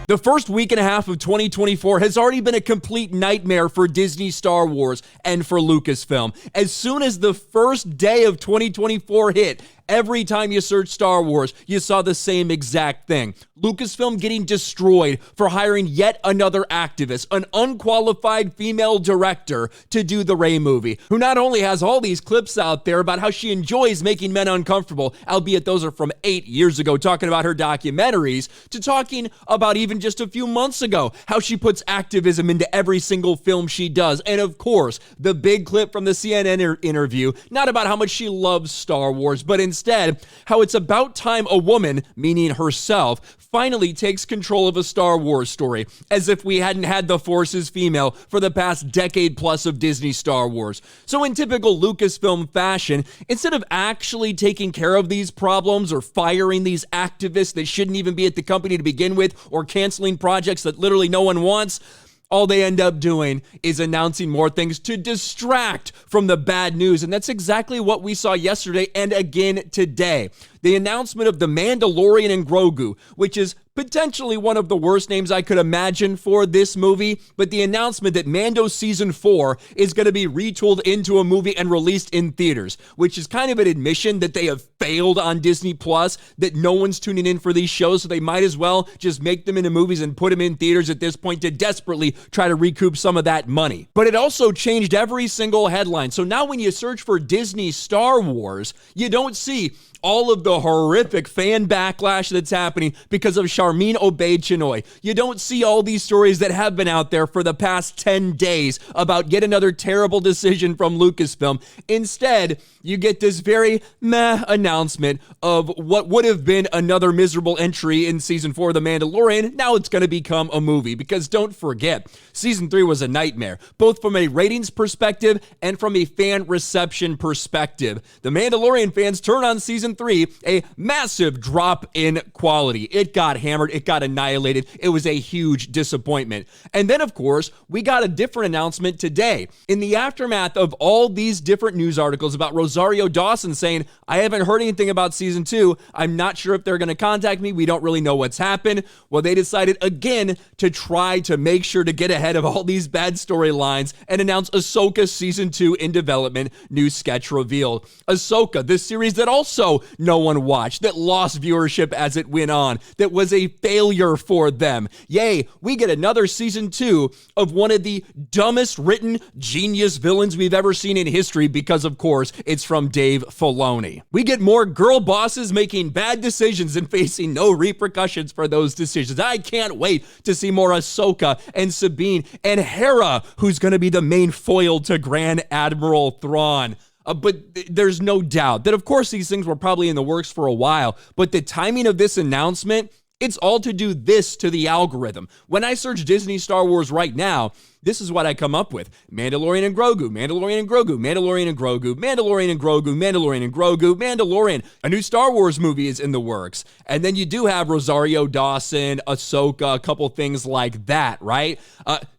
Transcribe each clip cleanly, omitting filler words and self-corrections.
The first week and a half of 2024 has already been a complete nightmare for Disney Star Wars and for Lucasfilm. As soon as the first day of 2024 hit, every time you searched Star Wars, you saw the same exact thing. Lucasfilm getting destroyed for hiring yet another activist, an unqualified female director, to do the Rey movie, who not only has all these clips out there about how she enjoys making men uncomfortable, albeit those are from 8 years ago, talking about her documentaries, to talking about even just a few months ago, how she puts activism into every single film she does. And of course, the big clip from the CNN interview, not about how much she loves Star Wars, but instead, how it's about time a woman, meaning herself, finally takes control of a Star Wars story, as if we hadn't had the Force as female for the past decade plus of Disney Star Wars. So in typical Lucasfilm fashion, instead of actually taking care of these problems or firing these activists that shouldn't even be at the company to begin with, or canceling projects that literally no one wants, all they end up doing is announcing more things to distract from the bad news. And that's exactly what we saw yesterday and again today. The announcement of The Mandalorian and Grogu, which is potentially one of the worst names I could imagine for this movie, but the announcement that Mando Season 4 is going to be retooled into a movie and released in theaters, which is kind of an admission that they have failed on Disney Plus, that no one's tuning in for these shows, so they might as well just make them into movies and put them in theaters at this point to desperately try to recoup some of that money. But it also changed every single headline. So now when you search for Disney Star Wars, you don't see all of the horrific fan backlash that's happening because of Sharmeen Obaid-Chinoy. You don't see all these stories that have been out there for the past 10 days about yet another terrible decision from Lucasfilm. Instead, you get this very meh announcement of what would have been another miserable entry in Season 4 of The Mandalorian. Now it's going to become a movie, because don't forget, Season 3 was a nightmare, both from a ratings perspective and from a fan reception perspective. The Mandalorian fans turn on Season 3, a massive drop in quality. It got hammered, it got annihilated. It was a huge disappointment. And then, of course, we got a different announcement today. In the aftermath of all these different news articles about Rosario Dawson saying, I haven't heard anything about Season 2, I'm not sure if they're going to contact me, we don't really know what's happened. Well, they decided again to try to make sure to get ahead of all these bad storylines and announce Ahsoka Season 2 in development, new sketch revealed. Ahsoka, the series that also no one watched, that lost viewership as it went on, that was a failure for them. Yay, we get another Season 2 of one of the dumbest written genius villains we've ever seen in history, because of course it's from Dave Filoni. We get more girl bosses making bad decisions and facing no repercussions for those decisions. I can't wait to see more Ahsoka and Sabine and Hera, who's going to be the main foil to Grand Admiral Thrawn. But there's no doubt that, of course, these things were probably in the works for a while, but the timing of this announcement, it's all to do this to the algorithm. When I search Disney Star Wars right now, this is what I come up with. Mandalorian and Grogu, Mandalorian and Grogu, Mandalorian and Grogu, Mandalorian and Grogu, Mandalorian and Grogu, Mandalorian. A new Star Wars movie is in the works. And then you do have Rosario Dawson, Ahsoka, a couple things like that, right?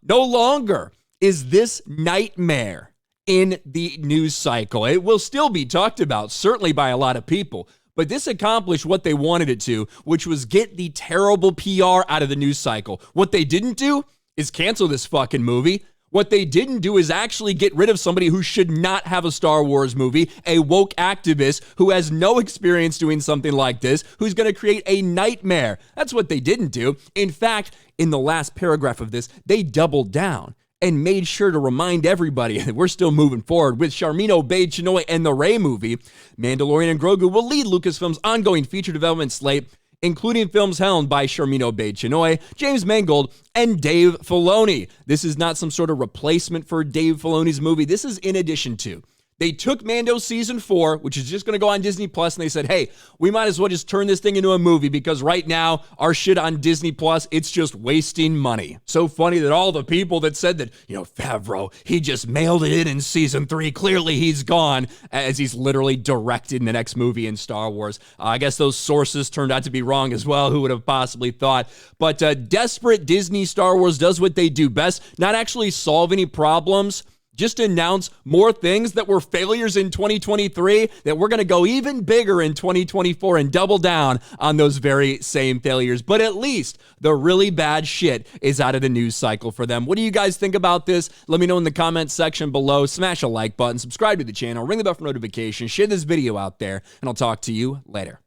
No longer is this nightmare in the news cycle. It will still be talked about, certainly by a lot of people, but this accomplished what they wanted it to, which was get the terrible PR out of the news cycle. What they didn't do is cancel this fucking movie. What they didn't do is actually get rid of somebody who should not have a Star Wars movie, a woke activist who has no experience doing something like this, who's going to create a nightmare. That's what they didn't do. In fact, in the last paragraph of this, they doubled down and made sure to remind everybody that we're still moving forward with Sharmeen Obaid-Chinoy and the Rey movie. Mandalorian and Grogu will lead Lucasfilm's ongoing feature development slate, including films helmed by Sharmeen Obaid-Chinoy, James Mangold, and Dave Filoni. This is not some sort of replacement for Dave Filoni's movie. This is in addition to. They took Mando Season 4, which is just going to go on Disney Plus, and they said, hey, we might as well just turn this thing into a movie, because right now, our shit on Disney Plus, it's just wasting money. So funny that all the people that said that, Favreau, he just mailed it in Season 3, clearly he's gone, as he's literally directing the next movie in Star Wars. I guess those sources turned out to be wrong as well. Who would have possibly thought? But desperate Disney Star Wars does what they do best, not actually solve any problems, just announce more things that were failures in 2023, that we're going to go even bigger in 2024 and double down on those very same failures. But at least the really bad shit is out of the news cycle for them. What do you guys think about this? Let me know in the comments section below. Smash a like button, subscribe to the channel, ring the bell for notifications, share this video out there, and I'll talk to you later.